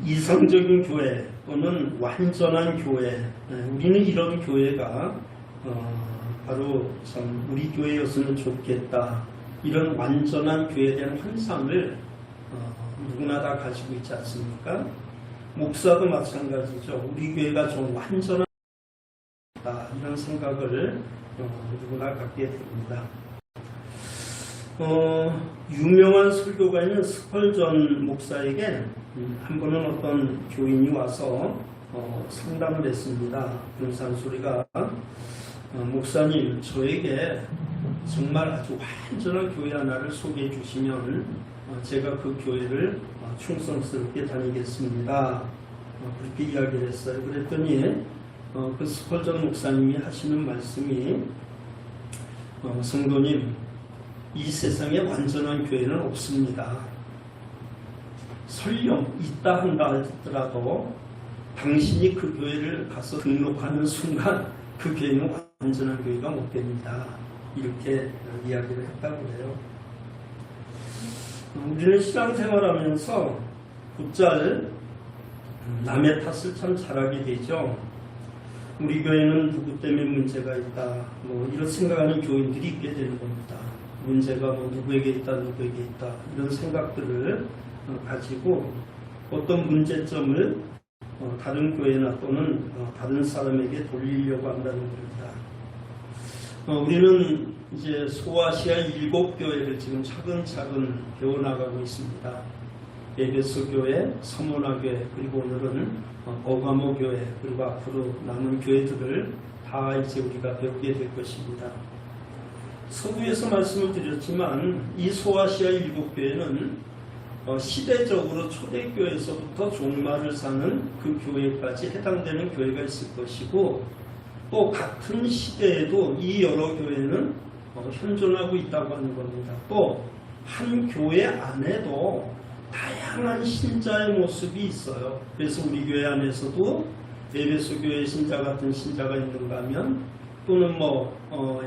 이상적인 교회 또는 완전한 교회, 우리는 이런 교회가 바로 참 우리 교회였으면 좋겠다, 이런 완전한 교회에 대한 환상을 누구나 다 가지고 있지 않습니까? 목사도 마찬가지죠. 우리 교회가 좀 완전하다, 이런 생각을 누구나 갖게 됩니다. 유명한 설교가인 스펄전 목사에게 한 번은 어떤 교인이 와서 상담을 했습니다. 그런 산소리가 목사님, 저에게 정말 아주 완전한 교회 하나를 소개해 주시면 제가 그 교회를 충성스럽게 다니겠습니다. 그렇게 이야기를 했어요. 그랬더니 그 스펄전 목사님이 하시는 말씀이 성도님, 이 세상에 완전한 교회는 없습니다. 설령 있다 한다 하더라도 당신이 그 교회를 가서 등록하는 순간 그 교회는 완전한 교회가 못 됩니다. 이렇게 이야기를 했다고 해요. 우리는 신앙생활하면서 곧잘 남의 탓을 참 잘하게 되죠. 우리 교회는 누구 때문에 문제가 있다, 이런 생각하는 교인들이 있게 되는 겁니다. 문제가 누구에게 있다, 누구에게 있다, 이런 생각들을 가지고 어떤 문제점을 다른 교회나 또는 다른 사람에게 돌리려고 한다는 겁니다. 우리는 이제 소아시아 7교회를 지금 차근차근 배워나가고 있습니다. 에베소 교회, 서문화 교회, 그리고 오늘은 버가모 교회, 그리고 앞으로 남은 교회들을 다 이제 우리가 배우게 될 것입니다. 서두에서 말씀을 드렸지만 이 소아시아 7교회는 시대적으로 초대교회에서부터 종말을 사는 그 교회까지 해당되는 교회가 있을 것이고, 또 같은 시대에도 이 여러 교회는 현존하고 있다고 하는 겁니다. 또 한 교회 안에도 다양한 신자의 모습이 있어요. 그래서 우리 교회 안에서도 에베소 교회 신자 같은 신자가 있는가 하면, 또는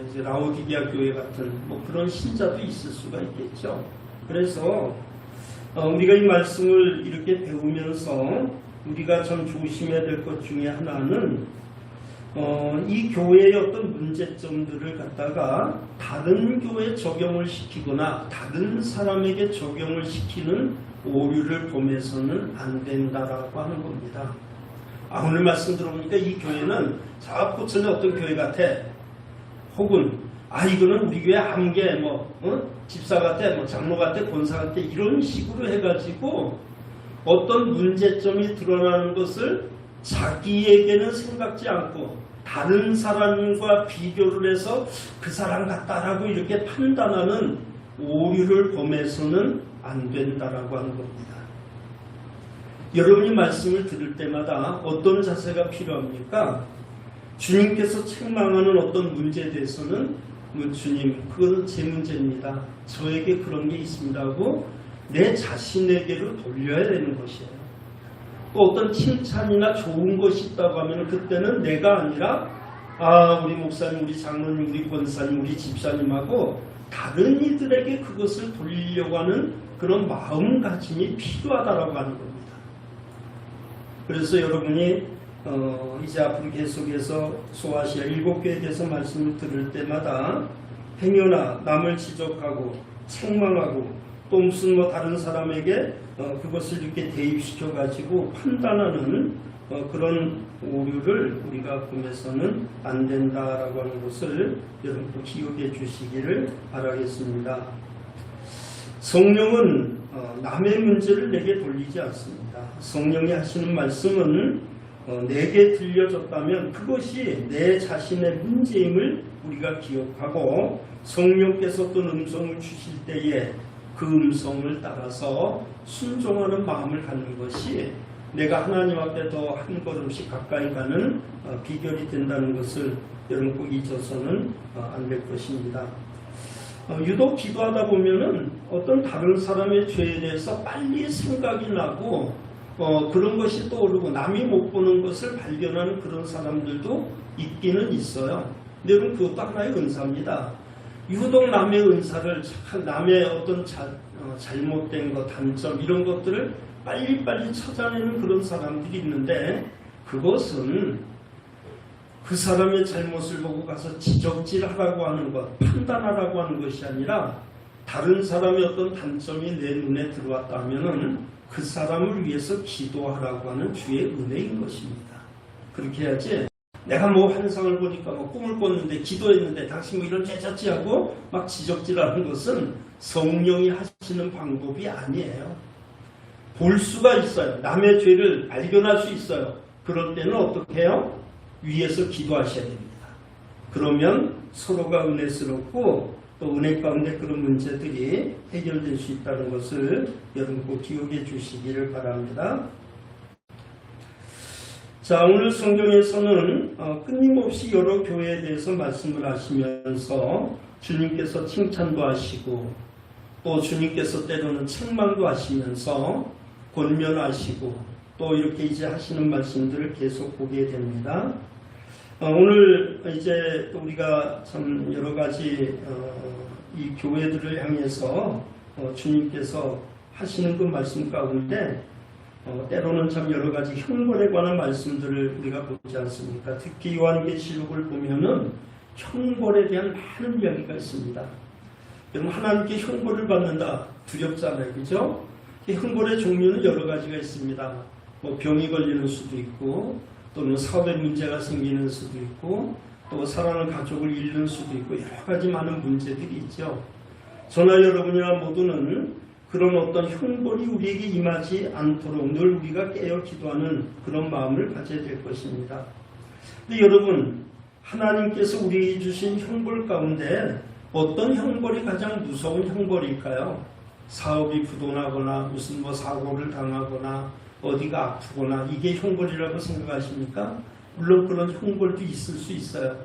이제 라오디게아 교회 같은 그런 신자도 있을 수가 있겠죠. 그래서 우리가 이 말씀을 이렇게 배우면서 우리가 참 조심해야 될 것 중에 하나는 이 교회의 어떤 문제점들을 갖다가 다른 교회에 적용을 시키거나 다른 사람에게 적용을 시키는 오류를 범해서는 안 된다라고 하는 겁니다. 오늘 말씀 들어보니까 이 교회는 저 포천의 어떤 교회 같아, 혹은 이거는 우리 교회 암계 집사 같아, 장로 같아, 권사 같아, 이런 식으로 해가지고 어떤 문제점이 드러나는 것을 자기에게는 생각지 않고 다른 사람과 비교를 해서 그 사람 같다라고 이렇게 판단하는 오류를 범해서는 안 된다라고 하는 겁니다. 여러분이 말씀을 들을 때마다 어떤 자세가 필요합니까? 주님께서 책망하는 어떤 문제에 대해서는 주님, 그건 제 문제입니다, 저에게 그런 게 있습니다 하고 내 자신에게로 돌려야 되는 것이에요. 또 어떤 칭찬이나 좋은 것이 있다고 하면 그때는 내가 아니라 우리 목사님, 우리 장로님, 우리 권사님, 우리 집사님하고 다른 이들에게 그것을 돌리려고 하는 그런 마음가짐이 필요하다라고 하는 겁니다. 그래서 여러분이 이제 앞으로 계속해서 소아시아 7교회에 대해서 말씀을 들을 때마다 행여나 남을 지적하고 책망하고 또 무슨 다른 사람에게 그것을 이렇게 대입시켜 가지고 판단하는 그런 오류를 우리가 보면서는 안 된다라고 하는 것을 여러분 기억해 주시기를 바라겠습니다. 성령은 남의 문제를 내게 돌리지 않습니다. 성령이 하시는 말씀은 내게 들려졌다면 그것이 내 자신의 문제임을 우리가 기억하고, 성령께서 어떤 음성을 주실 때에 그 음성을 따라서 순종하는 마음을 갖는 것이 내가 하나님 앞에 더 한 걸음씩 가까이 가는 비결이 된다는 것을 여러분 꼭 잊어서는 안 될 것입니다. 유독 기도하다 보면은 어떤 다른 사람의 죄에 대해서 빨리 생각이 나고 그런 것이 떠오르고 남이 못 보는 것을 발견하는 그런 사람들도 있기는 있어요. 근데 여러분 그것도 하나의 은사입니다. 유독 남의 은사를, 남의 어떤 잘못된 것, 단점 이런 것들을 빨리빨리 찾아내는 그런 사람들이 있는데 그것은 그 사람의 잘못을 보고 가서 지적질하라고 하는 것, 판단하라고 하는 것이 아니라 다른 사람의 어떤 단점이 내 눈에 들어왔다 하면은 그 사람을 위해서 기도하라고 하는 주의 은혜인 것입니다. 그렇게 해야지 내가 뭐 환상을 보니까 뭐 꿈을 꿨는데 기도했는데 당신 뭐 이런 죄졌지 하고 막 지적질하는 것은 성령이 하시는 방법이 아니에요. 볼 수가 있어요. 남의 죄를 발견할 수 있어요. 그럴 때는 어떻게 해요? 위에서 기도하셔야 됩니다. 그러면 서로가 은혜스럽고 또 은혜 가운데 그런 문제들이 해결될 수 있다는 것을 여러분 꼭 기억해 주시기를 바랍니다. 자, 오늘 성경에서는 끊임없이 여러 교회에 대해서 말씀을 하시면서 주님께서 칭찬도 하시고 또 주님께서 때로는 책망도 하시면서 권면하시고 또 이렇게 이제 하시는 말씀들을 계속 보게 됩니다. 오늘 이제 우리가 참 여러 가지 이 교회들을 향해서 주님께서 하시는 그 말씀 가운데 때로는 참 여러 가지 형벌에 관한 말씀들을 우리가 보지 않습니까? 특히 요한계시록을 보면은 형벌에 대한 많은 이야기가 있습니다. 여러분 하나님께 형벌을 받는다 두렵잖아요, 그죠? 형벌의 종류는 여러 가지가 있습니다. 뭐 병이 걸리는 수도 있고 또는 사업에 문제가 생기는 수도 있고 또 사랑하는 가족을 잃는 수도 있고 여러 가지 많은 문제들이 있죠. 저나 여러분이나 모두는 그런 어떤 형벌이 우리에게 임하지 않도록 늘 우리가 깨어 기도하는 그런 마음을 가져야 될 것입니다. 근데 여러분 하나님께서 우리에게 주신 형벌 가운데 어떤 형벌이 가장 무서운 형벌일까요? 사업이 부도나거나 무슨 뭐 사고를 당하거나 어디가 아프거나 이게 형벌이라고 생각하십니까? 물론 그런 형벌도 있을 수 있어요.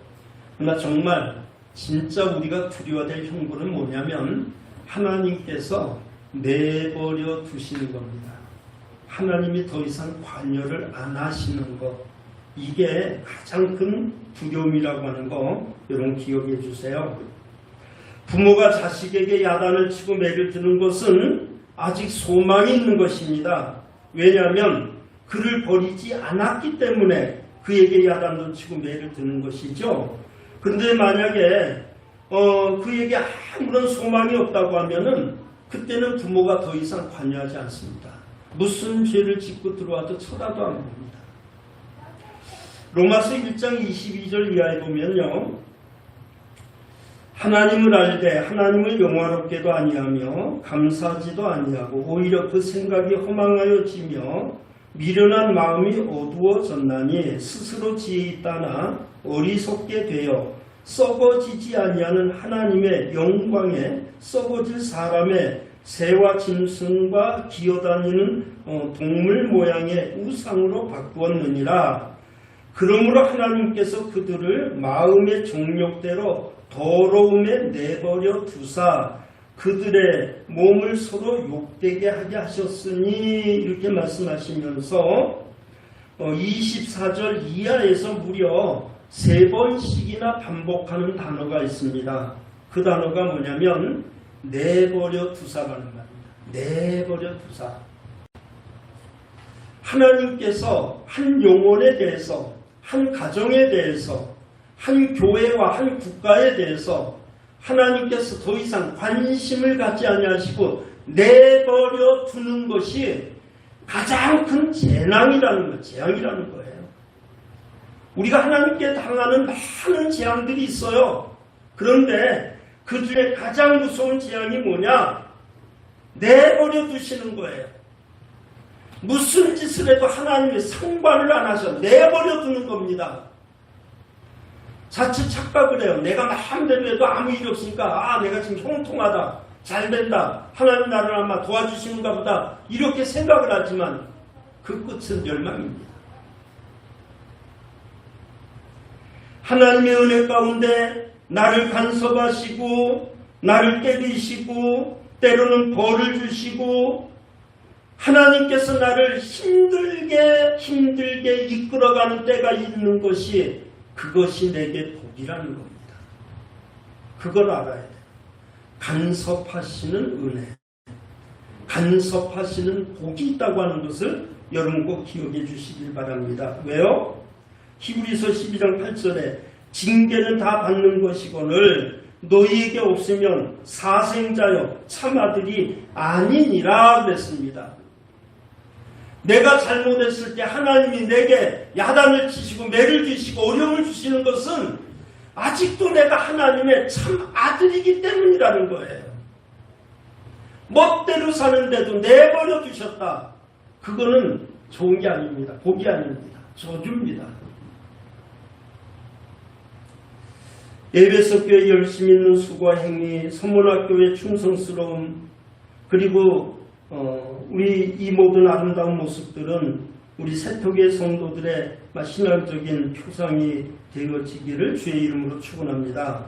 그러나 정말 진짜 우리가 두려워야 될 형벌은 뭐냐면 하나님께서 내버려 두시는 겁니다. 하나님이 더 이상 관여를 안 하시는 것, 이게 가장 큰 두려움이라고 하는 거 여러분 기억해 주세요. 부모가 자식에게 야단을 치고 매를 드는 것은 아직 소망이 있는 것입니다. 왜냐하면 그를 버리지 않았기 때문에 그에게 야단도 치고 매를 드는 것이죠. 그런데 만약에 그에게 아무런 소망이 없다고 하면은 그때는 부모가 더 이상 관여하지 않습니다. 무슨 죄를 짓고 들어와도 쳐다도 안 봅니다. 로마서 1장 22절 이하에 보면요. 하나님을 알되 하나님을 영화롭게도 아니하며 감사하지도 아니하고 오히려 그 생각이 허망하여지며 미련한 마음이 어두워졌나니 스스로 지혜 있다나 어리석게 되어 썩어지지 아니하는 하나님의 영광에 썩어질 사람의 새와 짐승과 기어다니는 동물 모양의 우상으로 바꾸었느니라. 그러므로 하나님께서 그들을 마음의 정욕대로 더러움에 내버려 두사 그들의 몸을 서로 욕되게 하게 하셨으니 이렇게 말씀하시면서 24절 이하에서 무려 3번씩이나 반복하는 단어가 있습니다. 그 단어가 뭐냐면 내버려 두사라는 말입니다. 내버려 두사. 하나님께서 한 영혼에 대해서, 한 가정에 대해서, 한 교회와 한 국가에 대해서 하나님께서 더 이상 관심을 갖지 아니하시고 내버려 두는 것이 가장 큰 재앙이라는 거예요. 우리가 하나님께 당하는 많은 재앙들이 있어요. 그런데 그 중에 가장 무서운 재앙이 뭐냐? 내버려 두시는 거예요. 무슨 짓을 해도 하나님이 상관을 안 하셔. 내버려 두는 겁니다. 자칫 착각을 해요. 내가 마음대로 해도 아무 일이 없으니까 내가 지금 형통하다. 잘 된다. 하나님 나를 아마 도와주시는가 보다. 이렇게 생각을 하지만 그 끝은 멸망입니다. 하나님의 은혜 가운데 나를 간섭하시고 나를 때리시고 때로는 벌을 주시고 하나님께서 나를 힘들게 이끌어가는 때가 있는 것이 그것이 내게 복이라는 겁니다. 그걸 알아야 돼요. 간섭하시는 은혜. 간섭하시는 복이 있다고 하는 것을 여러분 꼭 기억해 주시길 바랍니다. 왜요? 히브리서 12장 8절에 징계는 다 받는 것이거늘 너희에게 없으면 사생자여 참 아들이 아니니라 그랬습니다. 내가 잘못했을 때 하나님이 내게 야단을 치시고 매를 주시고 어려움을 주시는 것은 아직도 내가 하나님의 참 아들이기 때문이라는 거예요. 멋대로 사는데도 내버려 두셨다. 그거는 좋은 게 아닙니다. 복이 아닙니다. 저주입니다. 에베소 교회 열심히 있는 수고와 행위, 선문학교의 충성스러움, 그리고 우리 이 모든 아름다운 모습들은 우리 세토교의 성도들의 신앙적인 표상이 되어지기를 주의 이름으로 축원합니다.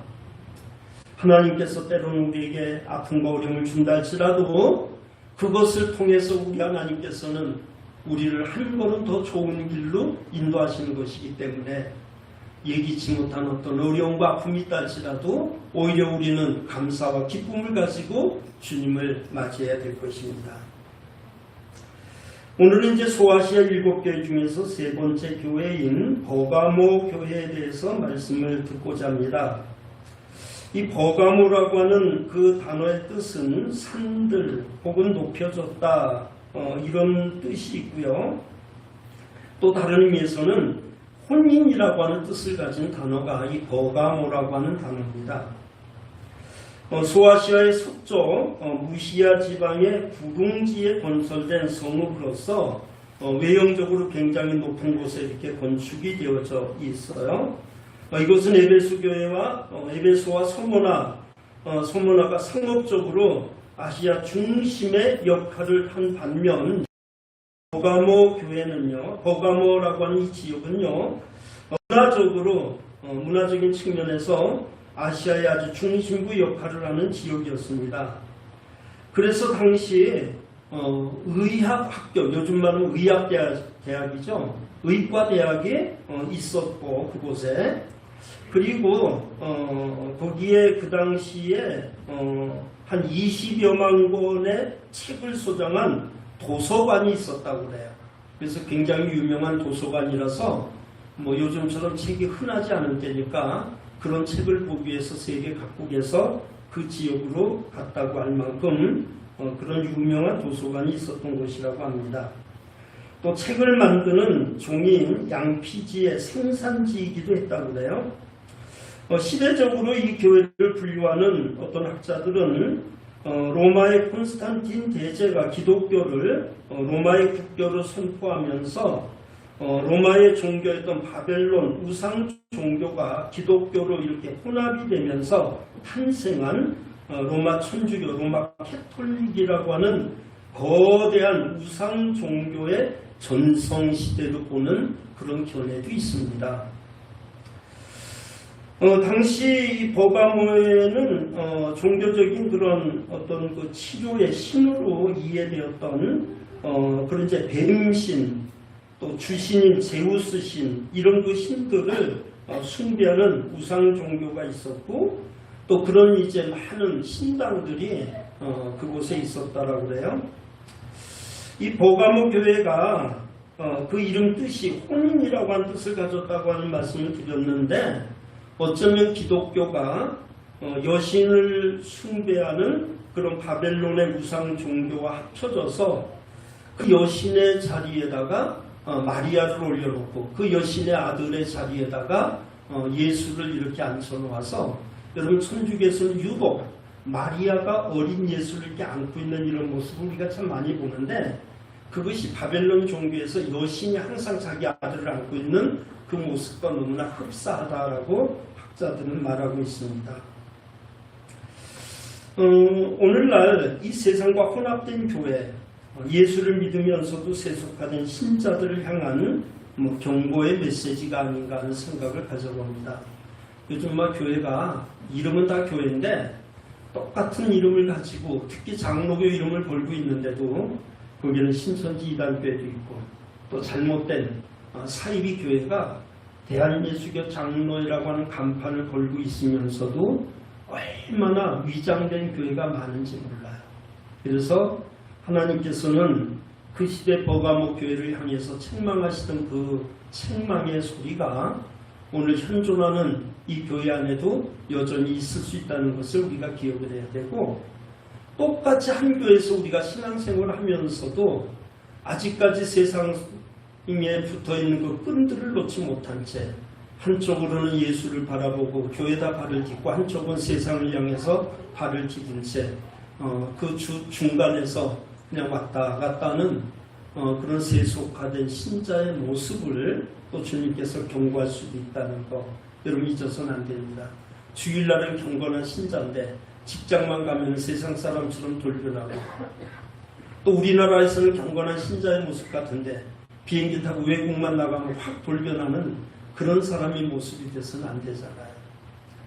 하나님께서 때로는 우리에게 아픔과 어려움을 준다 할지라도 그것을 통해서 우리 하나님께서는 우리를 한 걸음 더 좋은 길로 인도하시는 것이기 때문에 예기치 못한 어떤 어려움과 아픔이 있다 할지라도 오히려 우리는 감사와 기쁨을 가지고 주님을 맞이해야 될 것입니다. 오늘은 이제 소아시아 7교회 중에서 세 번째 교회인 버가모 교회에 대해서 말씀을 듣고자 합니다. 이 버가모라고 하는 그 단어의 뜻은 산들 혹은 높여졌다 이런 뜻이 있고요. 또 다른 의미에서는 혼인이라고 하는 뜻을 가진 단어가 이 버가모라고 하는 단어입니다. 소아시아의 서쪽 무시아 지방의 구릉지에 건설된 성읍으로서 외형적으로 굉장히 높은 곳에 이렇게 건축이 되어져 있어요. 이것은 에베소 교회와 에베소와 소모나가 상업적으로 아시아 중심의 역할을 한 반면 버가모 교회는요, 버가모라고 하는 이 지역은요, 문화적인 측면에서 아시아의 아주 중심부 역할을 하는 지역이었습니다. 그래서 당시 의학학교, 요즘 말은 의학대학이죠. 의과대학이 있었고 그곳에 그리고 거기에 그 당시에 한 20여만 권의 책을 소장한 도서관이 있었다고 그래요. 그래서 굉장히 유명한 도서관이라서 요즘처럼 책이 흔하지 않은 때니까 그런 책을 보기 위해서 세계 각국에서 그 지역으로 갔다고 할 만큼 그런 유명한 도서관이 있었던 곳이라고 합니다. 또 책을 만드는 종인 양피지의 생산지이기도 했다고 그래요. 시대적으로 이 교회를 분류하는 어떤 학자들은 로마의 콘스탄틴 대제가 기독교를 로마의 국교로 선포하면서 로마의 종교였던 바벨론 우상 종교가 기독교로 이렇게 혼합이 되면서 탄생한 로마 천주교, 로마 캐톨릭이라고 하는 거대한 우상 종교의 전성시대로 보는 그런 견해도 있습니다. 당시 이 버가모에는 종교적인 그런 어떤 그 치료의 신으로 이해되었던 그런 이제 뱀신, 또 주신인 제우스 신 이런 그 신들을 숭배하는 우상 종교가 있었고 또 그런 이제 많은 신당들이 그곳에 있었다라고 그래요. 이 버가모 교회가 그 이름 뜻이 혼인이라고 하는 뜻을 가졌다고 하는 말씀을 드렸는데 어쩌면 기독교가 여신을 숭배하는 그런 바벨론의 우상 종교와 합쳐져서 그 여신의 자리에다가 마리아를 올려놓고 그 여신의 아들의 자리에다가 예수를 이렇게 앉혀놓아서 여러분 천주교에서는 유독 마리아가 어린 예수를 이렇게 안고 있는 이런 모습을 우리가 참 많이 보는데 그것이 바벨론 종교에서 여신이 항상 자기 아들을 안고 있는 그 모습과 너무나 흡사하다라고 학자들은 말하고 있습니다. 오늘날 이 세상과 혼합된 교회, 예수를 믿으면서도 세속화된 신자들을 향한 경고의 메시지가 아닌가 하는 생각을 가져봅니다. 요즘 교회가 이름은 다 교회인데 똑같은 이름을 가지고 특히 장로교 이름을 걸고 있는데도 거기는 신천지 이단교회도 있고 또 잘못된 사이비 교회가 대한예수교 장로회라고 하는 간판을 걸고 있으면서도 얼마나 위장된 교회가 많은지 몰라요. 그래서 하나님께서는 그 시대 버가모 교회를 향해서 책망하시던 그 책망의 소리가 오늘 현존하는 이 교회 안에도 여전히 있을 수 있다는 것을 우리가 기억을 해야 되고, 똑같이 한 교회에서 우리가 신앙생활을 하면서도 아직까지 세상에 붙어있는 그 끈들을 놓지 못한 채 한쪽으로는 예수를 바라보고 교회에다 발을 딛고 한쪽은 세상을 향해서 발을 디딘 채 그 중간에서 그냥 왔다 갔다 하는 그런 세속화된 신자의 모습을 또 주님께서 경고할 수도 있다는 거 여러분 잊어서는 안 됩니다. 주일날은 경건한 신자인데 직장만 가면 세상 사람처럼 돌변하고, 또 우리나라에서는 경건한 신자의 모습 같은데 비행기 타고 외국만 나가면 확 돌변하는 그런 사람의 모습이 돼서는 안 되잖아요.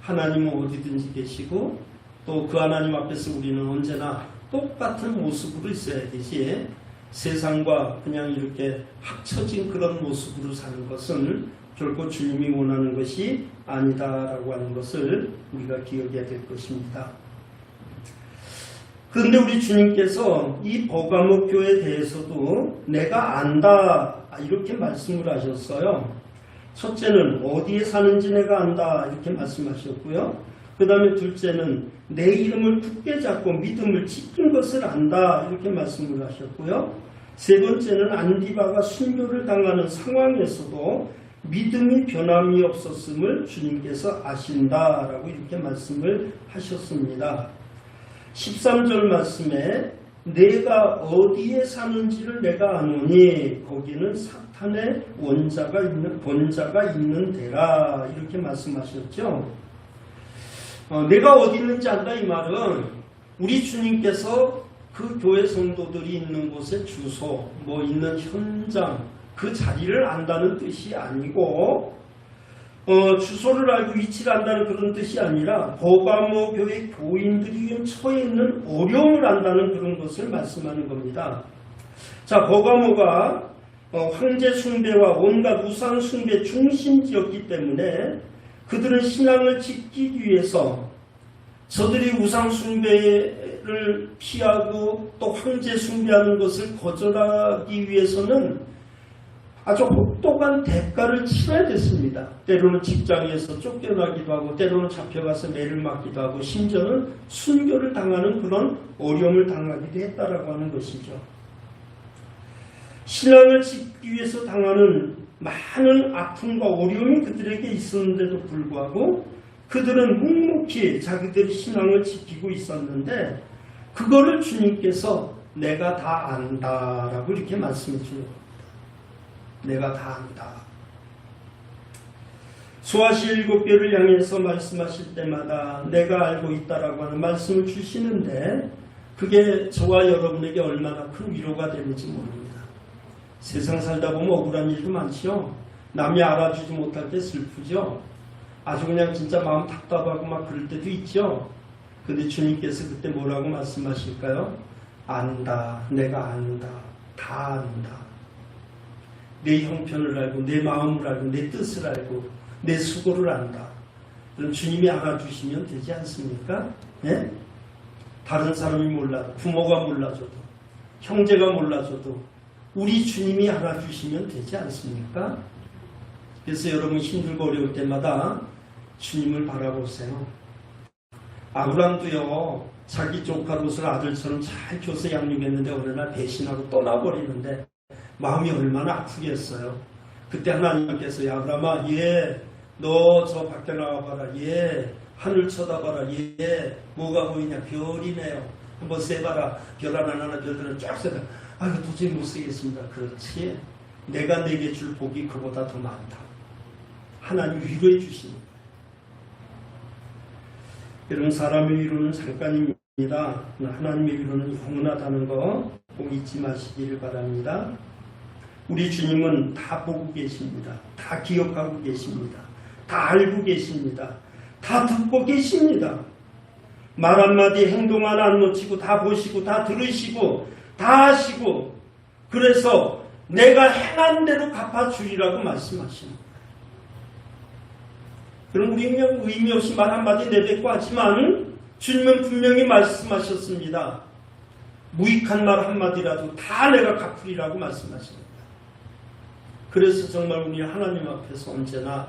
하나님은 어디든지 계시고 또 그 하나님 앞에서 우리는 언제나 똑같은 모습으로 있어야 되지, 세상과 그냥 이렇게 합쳐진 그런 모습으로 사는 것은 결코 주님이 원하는 것이 아니다라고 하는 것을 우리가 기억해야 될 것입니다. 그런데 우리 주님께서 이 버가모 교회에 대해서도 내가 안다 이렇게 말씀을 하셨어요. 첫째는 어디에 사는지 내가 안다 이렇게 말씀하셨고요. 그 다음에 둘째는 내 이름을 굳게 잡고 믿음을 지킨 것을 안다 이렇게 말씀을 하셨고요. 세 번째는 안디바가 순교를 당하는 상황에서도 믿음이 변함이 없었음을 주님께서 아신다라고 이렇게 말씀을 하셨습니다. 13절 말씀에 내가 어디에 사는지를 내가 아노니 거기는 사탄의 본자가 있는 데라 이렇게 말씀하셨죠. 내가 어디 있는지 안다 이 말은 우리 주님께서 그 교회 성도들이 있는 곳의 주소, 있는 현장, 그 자리를 안다는 뜻이 아니고 주소를 알고 위치를 안다는 그런 뜻이 아니라 버가모 교회 교인들이 처해 있는 어려움을 안다는 그런 것을 말씀하는 겁니다. 자, 버가모가 황제 숭배와 온갖 우상 숭배 중심지였기 때문에 그들은 신앙을 지키기 위해서 저들이 우상 숭배를 피하고 또 황제 숭배하는 것을 거절하기 위해서는 아주 혹독한 대가를 치러야 됐습니다. 때로는 직장에서 쫓겨나기도 하고 때로는 잡혀가서 매를 맞기도 하고 심지어는 순교를 당하는 그런 어려움을 당하기도 했다라고 하는 것이죠. 신앙을 지키기 위해서 당하는 많은 아픔과 어려움이 그들에게 있었는데도 불구하고 그들은 묵묵히 자기들의 신앙을 지키고 있었는데 그거를 주님께서 내가 다 안다라고 이렇게 말씀해 주는 겁니다. 내가 다 안다. 소아시 7교를 향해서 말씀하실 때마다 내가 알고 있다라고 하는 말씀을 주시는데 그게 저와 여러분에게 얼마나 큰 위로가 되는지 모릅니다. 세상 살다 보면 억울한 일도 많지요. 남이 알아주지 못할 때 슬프죠. 아주 그냥 진짜 마음 답답하고 막 그럴 때도 있죠. 근데 주님께서 그때 뭐라고 말씀하실까요? 안다. 내가 안다. 다 안다. 내 형편을 알고 내 마음을 알고 내 뜻을 알고 내 수고를 안다. 그럼 주님이 알아주시면 되지 않습니까? 예? 다른 사람이 몰라도 부모가 몰라줘도 형제가 몰라줘도 우리 주님이 알아주시면 되지 않습니까? 그래서 여러분 힘들고 어려울 때마다 주님을 바라보세요. 아브람도요 자기 조카롯을 아들처럼 잘 줘서 양육했는데 어느 날 배신하고 떠나버리는데 마음이 얼마나 아프겠어요. 그때 하나님께서 야 아브람아 너 저 밖에 나와봐라. 하늘 쳐다봐라. 뭐가 보이냐? 별이네요. 한번 세봐라. 별 하나 별들은 쫙 세봐. 이거 도저히 못 쓰겠습니다. 그렇지. 내가 내게 줄 복이 그보다 더 많다. 하나님 위로해 주십니다. 여러분 사람의 위로는 잠깐입니다. 하나님의 위로는 영원하다는 거 꼭 잊지 마시기를 바랍니다. 우리 주님은 다 보고 계십니다. 다 기억하고 계십니다. 다 알고 계십니다. 다 듣고 계십니다. 말 한마디 행동 하나 안 놓치고 다 보시고 다 들으시고 다 하시고 그래서 내가 행한 대로 갚아주리라고 말씀하십니다. 그럼 우리 그냥 의미 없이 말 한마디 내뱉고 하지만 주님은 분명히 말씀하셨습니다. 무익한 말 한마디라도 다 내가 갚으리라고 말씀하십니다. 그래서 정말 우리 하나님 앞에서 언제나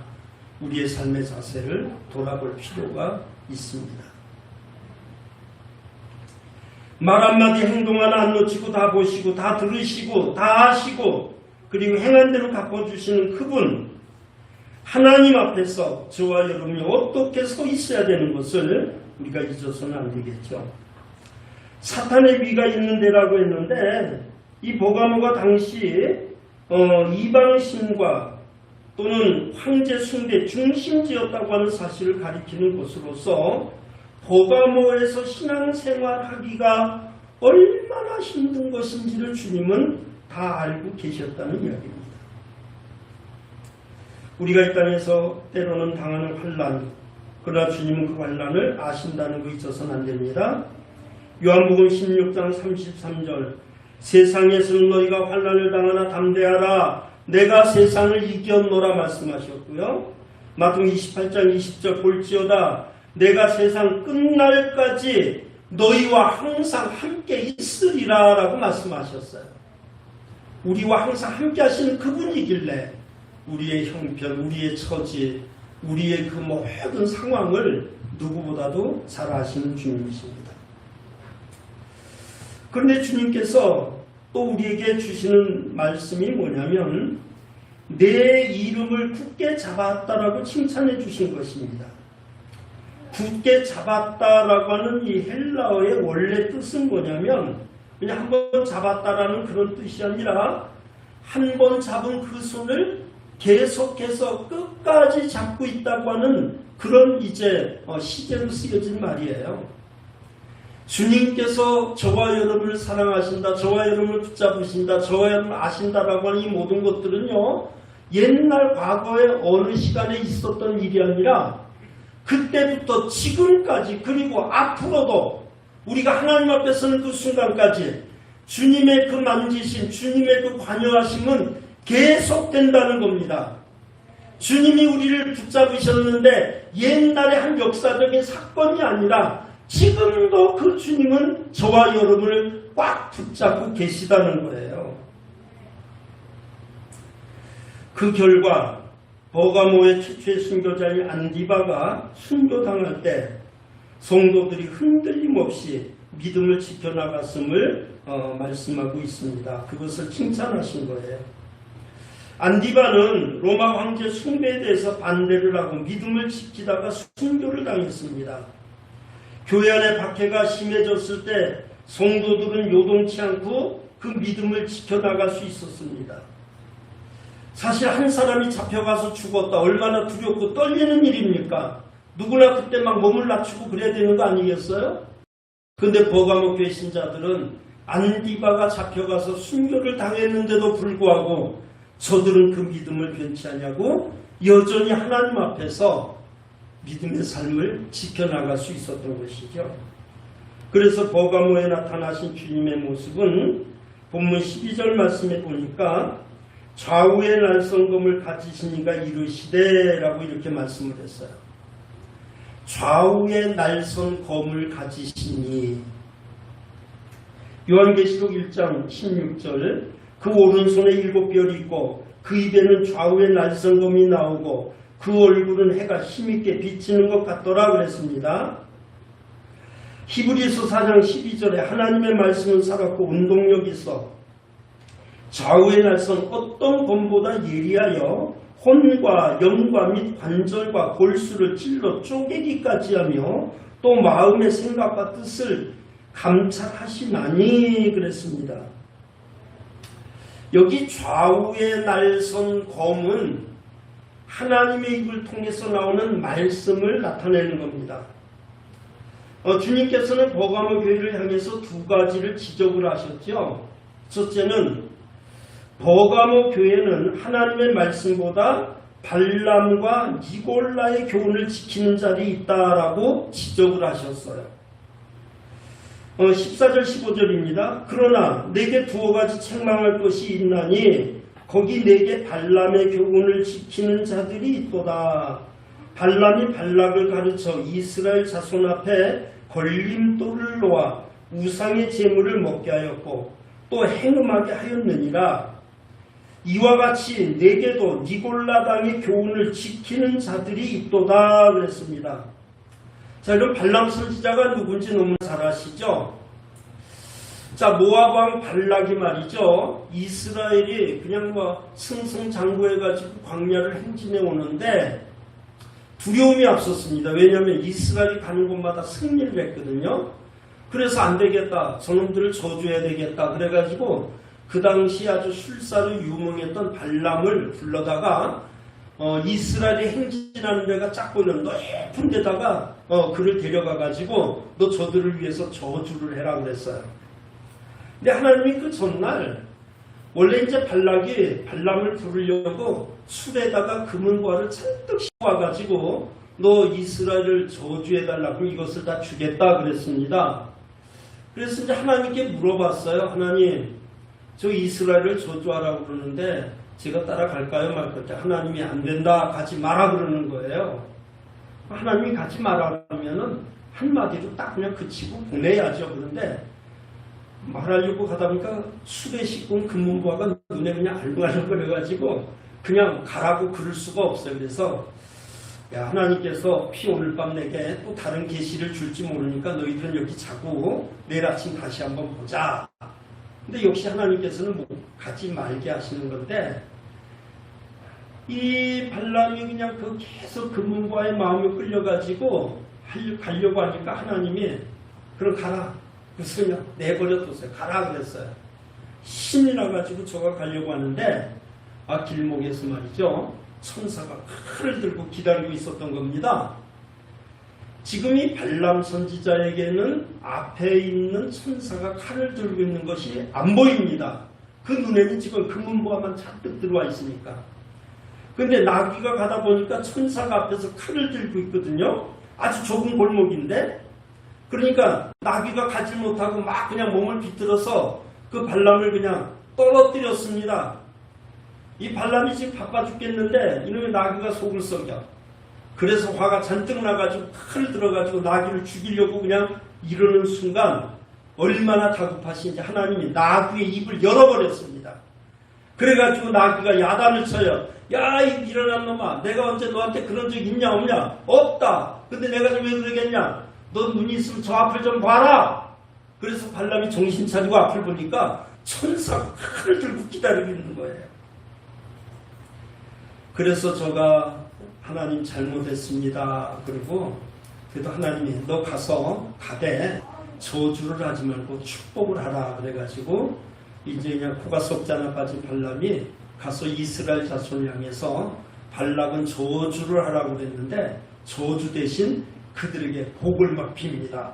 우리의 삶의 자세를 돌아볼 필요가 있습니다. 말 한마디 행동 하나 안 놓치고 다 보시고 다 들으시고 다 하시고 그리고 행한 대로 갚아주시는 그분, 하나님 앞에서 저와 여러분이 어떻게 서 있어야 되는 것을 우리가 잊어서는 안 되겠죠. 사탄의 위가 있는 데라고 했는데 이 버가모가 당시 이방신과 또는 황제 숭배 중심지였다고 하는 사실을 가리키는 것으로서 버가모에서 신앙생활하기가 얼마나 힘든 것인지를 주님은 다 알고 계셨다는 이야기입니다. 우리가 이 땅에서 때로는 당하는 환난, 그러나 주님은 그 환난을 아신다는 거 잊어서는 안 됩니다. 요한복음 16장 33절, 세상에서는 너희가 환난을 당하나 담대하라, 내가 세상을 이겼노라 말씀하셨고요. 마태복음 28장 20절, 볼지어다 내가 세상 끝날까지 너희와 항상 함께 있으리라 라고 말씀하셨어요. 우리와 항상 함께 하시는 그분이길래 우리의 형편, 우리의 처지, 우리의 그 모든 상황을 누구보다도 잘 아시는 주님이십니다. 그런데 주님께서 또 우리에게 주시는 말씀이 뭐냐면 내 이름을 굳게 잡았다라고 칭찬해 주신 것입니다. 굳게 잡았다라고 하는 이 헬라어의 원래 뜻은 뭐냐면 그냥 한번 잡았다라는 그런 뜻이 아니라 한 번 잡은 그 손을 계속해서 끝까지 잡고 있다고 하는 그런 이제 시제로 쓰여진 말이에요. 주님께서 저와 여러분을 사랑하신다, 저와 여러분을 붙잡으신다, 저와 여러분을 아신다라고 하는 이 모든 것들은요, 옛날 과거에 어느 시간에 있었던 일이 아니라 그때부터 지금까지 그리고 앞으로도 우리가 하나님 앞에 서는 그 순간까지 주님의 그 만지심, 주님의 그 관여하심은 계속된다는 겁니다. 주님이 우리를 붙잡으셨는데 옛날의 한 역사적인 사건이 아니라 지금도 그 주님은 저와 여러분을 꽉 붙잡고 계시다는 거예요. 그 결과 버가모의 최초의 순교자인 안디바가 순교당할 때 성도들이 흔들림 없이 믿음을 지켜나갔음을 말씀하고 있습니다. 그것을 칭찬하신 거예요. 안디바는 로마 황제 숭배에 대해서 반대를 하고 믿음을 지키다가 순교를 당했습니다. 교회 안에 박해가 심해졌을 때 성도들은 요동치 않고 그 믿음을 지켜나갈 수 있었습니다. 사실 한 사람이 잡혀가서 죽었다. 얼마나 두렵고 떨리는 일입니까? 누구나 그때 막 몸을 낮추고 그래야 되는 거 아니겠어요? 그런데 버가모 교회 신자들은 안디바가 잡혀가서 순교를 당했는데도 불구하고 저들은 그 믿음을 변치 않냐고 여전히 하나님 앞에서 믿음의 삶을 지켜나갈 수 있었던 것이죠. 그래서 버가모에 나타나신 주님의 모습은 본문 12절 말씀에 보니까 좌우의 날성검을 가지시니가 이르시되 라고 이렇게 말씀을 했어요. 좌우의 날성검을 가지시니. 요한계시록 1장 16절, 그 오른손에 7별이 있고 그 입에는 좌우의 날성검이 나오고 그 얼굴은 해가 힘있게 비치는 것 같더라 그랬습니다. 히브리서 4장 12절에 하나님의 말씀은 살았고 운동력이 있어 좌우의 날선 어떤 검보다 예리하여 혼과 영과 및 관절과 골수를 찔러 쪼개기까지 하며 또 마음의 생각과 뜻을 감찰하시나니 그랬습니다. 여기 좌우의 날선 검은 하나님의 입을 통해서 나오는 말씀을 나타내는 겁니다. 주님께서는 버가모 교회를 향해서 두 가지를 지적을 하셨죠. 첫째는 버가모 교회는 하나님의 말씀보다 발람과 니골라의 교훈을 지키는 자리에 있다라고 지적을 하셨어요. 14절 15절입니다. 그러나 내게 두어 가지 책망할 것이 있나니 거기 내게 발람의 교훈을 지키는 자들이 있도다. 발람이 발락을 가르쳐 이스라엘 자손 앞에 걸림돌을 놓아 우상의 제물을 먹게 하였고 또 행음하게 하였느니라. 이와 같이 내게도 니골라당의 교훈을 지키는 자들이 있도다 그랬습니다. 자, 그럼 발람 선지자가 누군지 너무 잘 아시죠? 자, 모압 왕 발락이 말이죠. 이스라엘이 그냥 승승장구해가지고 광야를 행진해 오는데 두려움이 앞섰습니다. 왜냐하면 이스라엘이 가는 곳마다 승리를 했거든요. 그래서 안 되겠다. 저놈들을 저주해야 되겠다. 그래가지고 그 당시 아주 술사로 유명했던 발람을 불러다가 이스라엘이 행진하는 데가 쫙 보이는 높은 데다가 그를 데려가가지고 너 저들을 위해서 저주를 해라 그랬어요. 근데 하나님이 그 전날 원래 이제 발락이 발람을 부르려고 술에다가 금은과를 잔뜩 씌워가지고 너 이스라엘을 저주해달라고 이것을 다 주겠다 그랬습니다. 그래서 이제 하나님께 물어봤어요. 하나님, 저 이스라엘을 저주하라고 그러는데 제가 따라갈까요? 말까요? 하나님이 안 된다. 가지 마라 그러는 거예요. 하나님이 가지 마라 하면은 한마디로 딱 그냥 그치고 보내야죠. 그런데 말하려고 가다 보니까 술에 씻고 금문부화가 눈에 그냥 알글알글거려가지고 그냥 가라고 그럴 수가 없어요. 그래서 야, 하나님께서 오늘 밤 내게 또 다른 계시를 줄지 모르니까 너희들은 여기 자고 내일 아침 다시 한번 보자. 근데 역시 하나님께서는 뭐 가지 말게 하시는 건데 이 발람이 그냥 그 계속 금문부화의 마음이 끌려가지고 가려고 하니까 하나님이 그럼 가라. 그래서 그냥 내버려뒀어요. 가라 그랬어요. 신이 나가지고 저가 가려고 하는데 길목에서 말이죠. 천사가 칼을 들고 기다리고 있었던 겁니다. 지금 이 발람 선지자에게는 앞에 있는 천사가 칼을 들고 있는 것이 안 보입니다. 그 눈에는 지금 금은보화만 잔뜩 들어와 있으니까. 근데 나귀가 가다 보니까 천사가 앞에서 칼을 들고 있거든요. 아주 좁은 골목인데 그러니까 나귀가 가지 못하고 막 그냥 몸을 비틀어서 그 발람을 그냥 떨어뜨렸습니다. 이 발람이 지금 바빠 죽겠는데 이놈의 나귀가 속을 썩여. 그래서 화가 잔뜩 나가지고 칼을 들어가지고 나귀를 죽이려고 그냥 이러는 순간 얼마나 다급하신지 하나님이 나귀의 입을 열어버렸습니다. 그래가지고 나귀가 야단을 쳐요. 야, 이 미련한 놈아, 내가 언제 너한테 그런 적 있냐 없냐? 없다. 근데 내가 좀 왜 그러겠냐? 너 눈이 있으면 저 앞을 좀 봐라. 그래서 발람이 정신 차리고 앞을 보니까 천사가 칼을 들고 기다리고 있는 거예요. 그래서 저가 하나님 잘못했습니다. 그리고 그래도 하나님이 너 가되 저주를 하지 말고 축복을 하라. 그래가지고 이제 그냥 코가 석자나 빠진 발람이 가서 이스라엘 자손을 향해서 발락은 저주를 하라고 그랬는데 저주 대신 그들에게 복을 막 빕니다.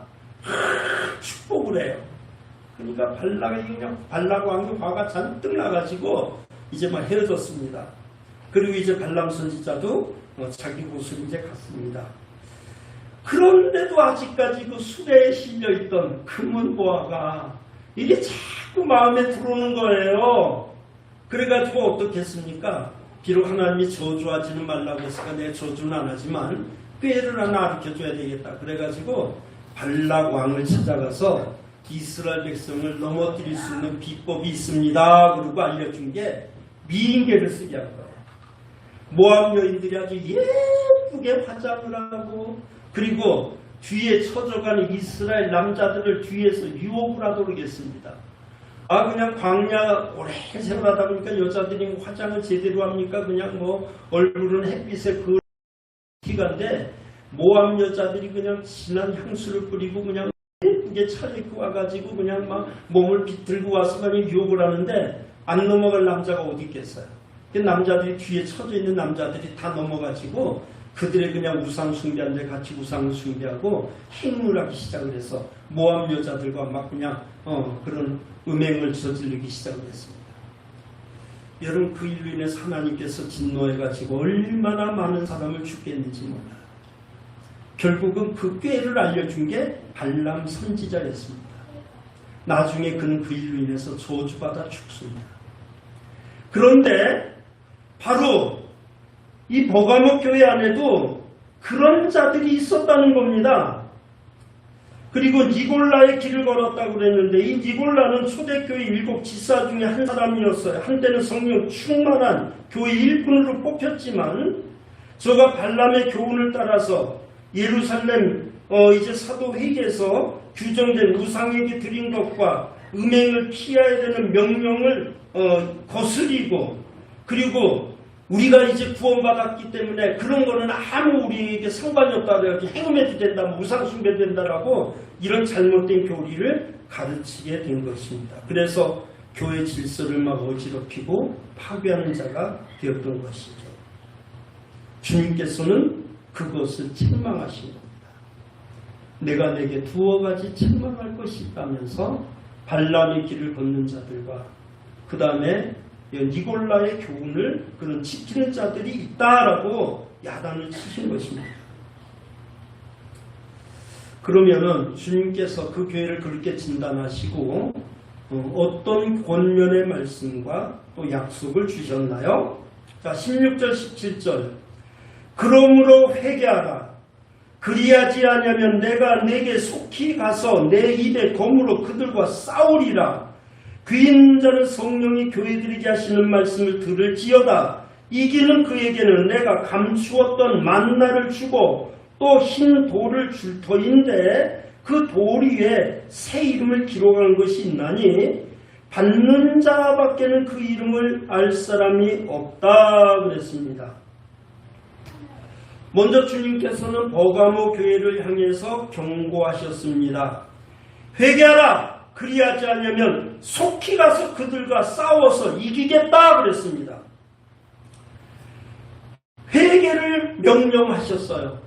축복을 해요. 그러니까 발락 왕의 화가 잔뜩 나가지고 이제 막 헤어졌습니다. 그리고 이제 발람 선지자도 자기 곳으로 이제 갔습니다. 그런데도 아직까지 그 수레에 실려있던 금은보화가 이게 자꾸 마음에 들어오는 거예요. 그래가지고 어떻게 했습니까? 비록 하나님이 저주하지는 말라고 했으니까 내 저주는 안 하지만 꾀를 하나 가르쳐줘야 되겠다. 그래가지고 발락 왕을 찾아가서 이스라엘 백성을 넘어뜨릴 수 있는 비법이 있습니다. 그리고 알려준 게 미인계를 쓰게 한 거예요. 모압 여인들이 아주 예쁘게 화장을 하고 그리고 뒤에 쳐져가는 이스라엘 남자들을 뒤에서 유혹을 하도록 했습니다. 그냥 광야 오래 생활하다 보니까 여자들이 화장을 제대로 합니까? 그냥 얼굴은 햇빛에 그 기간데 모압 여자들이 그냥 진한 향수를 뿌리고 그냥 예쁘게 차려입고 와가지고 그냥 막 몸을 비틀고 와서 그냥 유혹을 하는데 안 넘어갈 남자가 어디 있겠어요? 그 남자들이 뒤에 쳐져 있는 남자들이 다 넘어가지고 그들의 그냥 우상 숭배하는데 같이 우상을 숭배하고 행위를 하기 시작을 해서 모압 여자들과 막 그냥 그런 음행을 저지르기 시작을 했습니다. 여러분 그 일로 인해서 하나님께서 진노해가지고 얼마나 많은 사람을 죽게 했는지 몰라요. 결국은 그 꾀를 알려준 게 발람 선지자였습니다. 나중에 그는 그 일로 인해서 저주받아 죽습니다. 그런데 바로 이 버가모 교회 안에도 그런 자들이 있었다는 겁니다. 그리고 니골라의 길을 걸었다고 그랬는데 이 니골라는 초대교회 7 지사 중에 한 사람이었어요. 한때는 성령 충만한 교회 일꾼으로 뽑혔지만 저가 발람의 교훈을 따라서 예루살렘 이제 사도회의에서 규정된 우상에게 드린 것과 음행을 피해야 되는 명령을 거스리고, 그리고 우리가 이제 구원받았기 때문에 그런 거는 아무 우리에게 상관이 없다 그래가지고 행음해도 된다, 우상 숭배도 된다라고 이런 잘못된 교리를 가르치게 된 것입니다. 그래서 교회 질서를 막 어지럽히고 파괴하는 자가 되었던 것이죠. 주님께서는 그것을 책망하신 겁니다. 내가 내게 두어 가지 책망할 것이 있다면서 발람의 길을 걷는 자들과 그 다음에 니골라의 교훈을 그런 지키는 자들이 있다라고 야단을 치신 것입니다. 그러면은 주님께서 그 교회를 그렇게 진단하시고 어떤 권면의 말씀과 또 약속을 주셨나요? 자, 16절 17절 그러므로 회개하라. 그리하지 아니하면 내가 내게 속히 가서 내 입에 검으로 그들과 싸우리라. 귀인 자는 성령이 교회들에게 하시는 말씀을 들을지어다. 이기는 그에게는 내가 감추었던 만나를 주고 또 흰 돌을 줄 터인데 그 돌 위에 새 이름을 기록한 것이 있나니 받는 자밖에는 그 이름을 알 사람이 없다 그랬습니다. 먼저 주님께서는 버가모 교회를 향해서 경고하셨습니다. 회개하라. 그리하지 않으면 속히 가서 그들과 싸워서 이기겠다 그랬습니다. 회개를 명령하셨어요.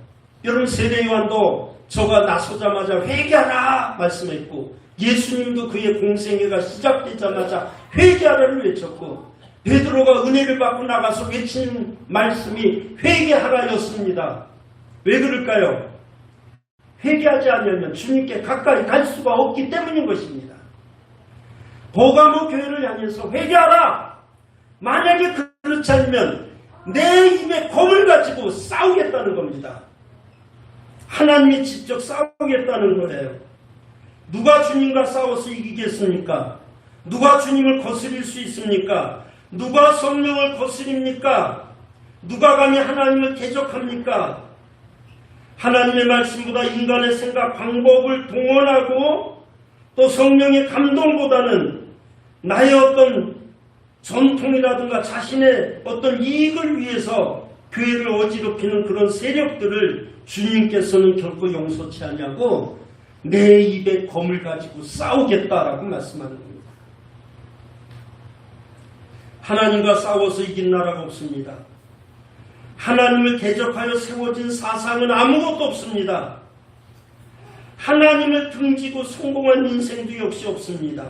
여러분 세례요한도 저가 나서자마자 회개하라 말씀했고 예수님도 그의 공생애가 시작되자마자 회개하라를 외쳤고 베드로가 은혜를 받고 나가서 외치는 말씀이 회개하라였습니다. 왜 그럴까요? 회개하지 않으면 주님께 가까이 갈 수가 없기 때문인 것입니다. 버가모 교회를 향해서 회개하라! 만약에 그렇지 않으면 내 입에 검을 가지고 싸우겠다는 겁니다. 하나님이 직접 싸우겠다는 거예요. 누가 주님과 싸워서 이기겠습니까? 누가 주님을 거스릴 수 있습니까? 누가 성령을 거스립니까? 누가 감히 하나님을 대적합니까? 하나님의 말씀보다 인간의 생각, 방법을 동원하고 또 성령의 감동보다는 나의 어떤 전통이라든가 자신의 어떤 이익을 위해서 교회를 어지럽히는 그런 세력들을 주님께서는 결코 용서치 아니하고 내 입에 검을 가지고 싸우겠다라고 말씀하는 겁니다. 하나님과 싸워서 이긴 나라가 없습니다. 하나님을 대적하여 세워진 사상은 아무것도 없습니다. 하나님을 등지고 성공한 인생도 역시 없습니다.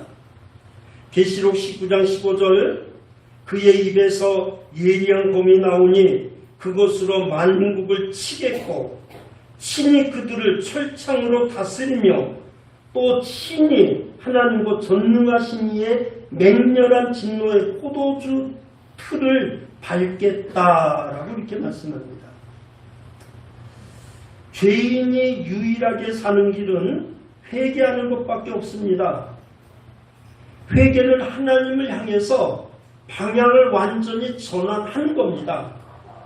계시록 19장 15절 그의 입에서 예리한 검이 나오니 그것으로 만국을 치겠고 친히 그들을 철창으로 다스리며 또 친히 하나님과 전능하신 이의 맹렬한 진노의 포도주 틀을 밟겠다라고 이렇게 말씀합니다. 죄인이 유일하게 사는 길은 회개하는 것밖에 없습니다. 회개는 하나님을 향해서 방향을 완전히 전환하는 겁니다.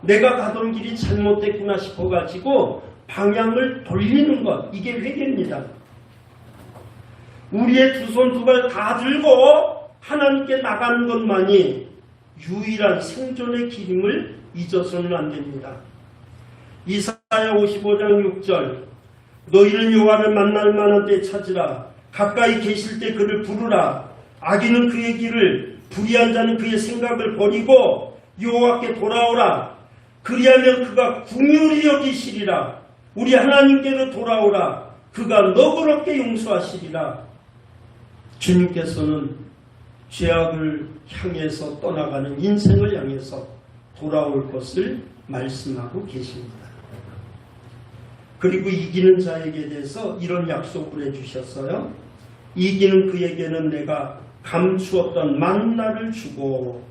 내가 가던 길이 잘못됐구나 싶어가지고 방향을 돌리는 것, 이게 회개입니다. 우리의 두 손 두 발 다 들고 하나님께 나가는 것만이 유일한 생존의 길임을 잊어서는 안 됩니다. 이사야 55장 6절 너희는 여호와를 만날 만한 때 찾으라. 가까이 계실 때 그를 부르라. 악인은 그의 길을, 불의한 자는 그의 생각을 버리고 여호와께 돌아오라. 그리하면 그가 긍휼히 여기시리라. 우리 하나님께로 돌아오라. 그가 너그럽게 용서하시리라. 주님께서는 죄악을 향해서 떠나가는 인생을 향해서 돌아올 것을 말씀하고 계십니다. 그리고 이기는 자에게 대해서 이런 약속을 해주셨어요. 이기는 그에게는 내가 감추었던 만나를 주고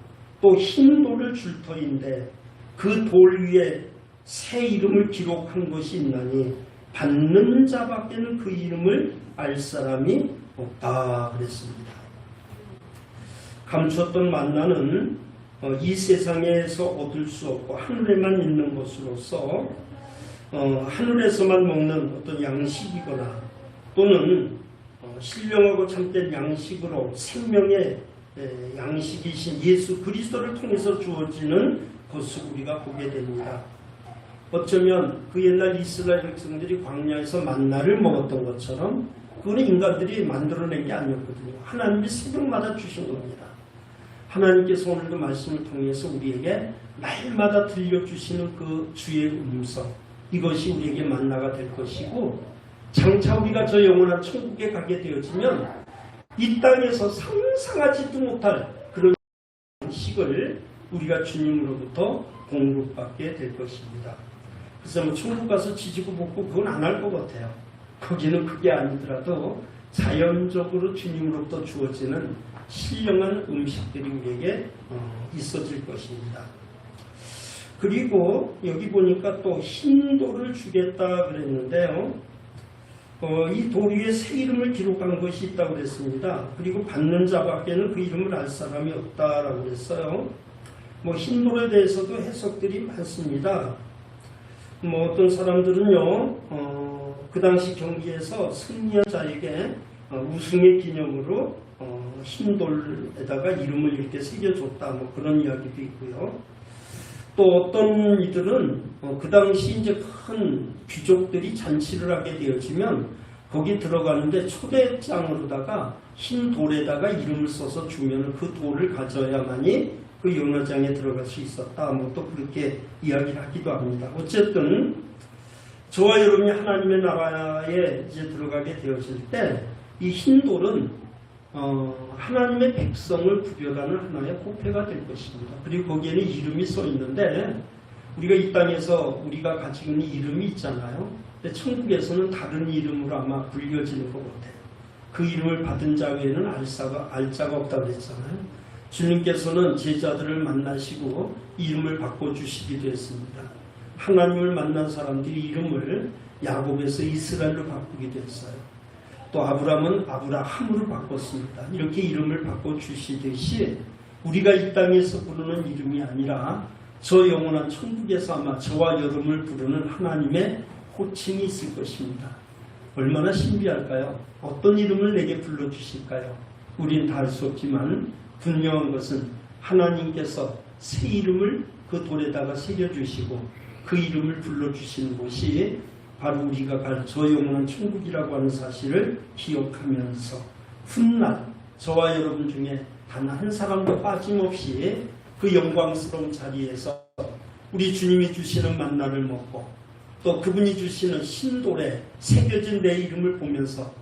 또 흰 돌을 줄 터인데 그 돌 위에 새 이름을 기록한 것이 있나니 받는 자밖에는 그 이름을 알 사람이 없다 그랬습니다. 감추었던 만나는 이 세상에서 얻을 수 없고 하늘에만 있는 것으로서 하늘에서만 먹는 어떤 양식이거나 또는 신령하고 참된 양식으로 생명의 양식이신 예수 그리스도를 통해서 주어지는 것을 우리가 보게 됩니다. 어쩌면 그 옛날 이스라엘 백성들이 광야에서 만나를 먹었던 것처럼 그거는 인간들이 만들어낸 게 아니었거든요. 하나님이 새벽마다 주신 겁니다. 하나님께서 오늘도 말씀을 통해서 우리에게 날마다 들려주시는 그 주의 음성, 이것이 우리에게 만나가 될 것이고, 장차 우리가 저 영원한 천국에 가게 되어지면 이 땅에서 상상하지도 못할 그런 식을 우리가 주님으로부터 공급받게 될 것입니다. 그래서 뭐 천국 가서 지지고 볶고 그건 안 할 것 같아요. 거기는 그게 아니더라도 자연적으로 주님으로부터 주어지는 신령한 음식들이 우리에게 있어질 것입니다. 그리고 여기 보니까 또 흰 돌을 주겠다 그랬는데요. 이 돌 위에 새 이름을 기록한 것이 있다고 그랬습니다. 그리고 받는 자밖에는 그 이름을 알 사람이 없다라고 그랬어요. 뭐 흰 돌에 대해서도 해석들이 많습니다. 뭐 어떤 사람들은요, 그 당시 경기에서 승리한 자에게 우승의 기념으로 흰 돌에다가 이름을 이렇게 새겨줬다, 뭐 그런 이야기도 있고요. 또 어떤 이들은 그 당시 이제 큰 귀족들이 잔치를 하게 되어지면 거기 들어가는데 초대장으로다가 흰 돌에다가 이름을 써서 주면 그 돌을 가져야만이 그 연회장에 들어갈 수 있었다. 뭐 또 그렇게 이야기를 하기도 합니다. 어쨌든 저와 여러분이 하나님의 나라에 이제 들어가게 되어질 때 이 흰 돌은 하나님의 백성을 구별하는 하나의 호패가 될 것입니다. 그리고 거기에는 이름이 써 있는데 우리가 이 땅에서 우리가 가지고 있는 이름이 있잖아요. 근데 천국에서는 다른 이름으로 아마 불려지는 것 같아요. 그 이름을 받은 자 외에는 알 자가 없다고 그랬잖아요. 주님께서는 제자들을 만나시고 이름을 바꿔주시기도 했습니다. 하나님을 만난 사람들이 이름을 야곱에서 이스라엘로 바꾸기도 했어요. 또 아브라함은 아브라함으로 바꿨습니다. 이렇게 이름을 바꿔주시듯이 우리가 이 땅에서 부르는 이름이 아니라 저 영원한 천국에서 아마 저와 여러분을 부르는 하나님의 호칭이 있을 것입니다. 얼마나 신비할까요? 어떤 이름을 내게 불러주실까요? 우리는 다 알 수 없지만 분명한 것은 하나님께서 새 이름을 그 돌에다가 새겨주시고 그 이름을 불러주시는 곳이 바로 우리가 갈 저 영원한 천국이라고 하는 사실을 기억하면서 훗날 저와 여러분 중에 단 한 사람도 빠짐없이 그 영광스러운 자리에서 우리 주님이 주시는 만나를 먹고 또 그분이 주시는 흰돌에 새겨진 내 이름을 보면서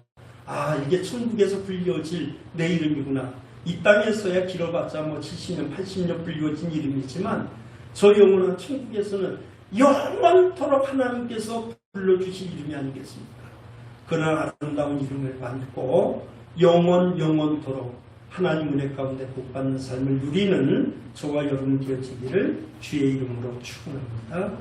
아, 이게 천국에서 불려질 내 이름이구나. 이 땅에서야 길어봤자 뭐 70년 80년 불려진 이름이지만 저 영원한 천국에서는 영원토록 하나님께서 불러주신 이름이 아니겠습니까? 그런 아름다운 이름을 받고 영원토록 하나님 은혜 가운데 복받는 삶을 누리는 저와 여러분 되어지기를 주의 이름으로 축원합니다.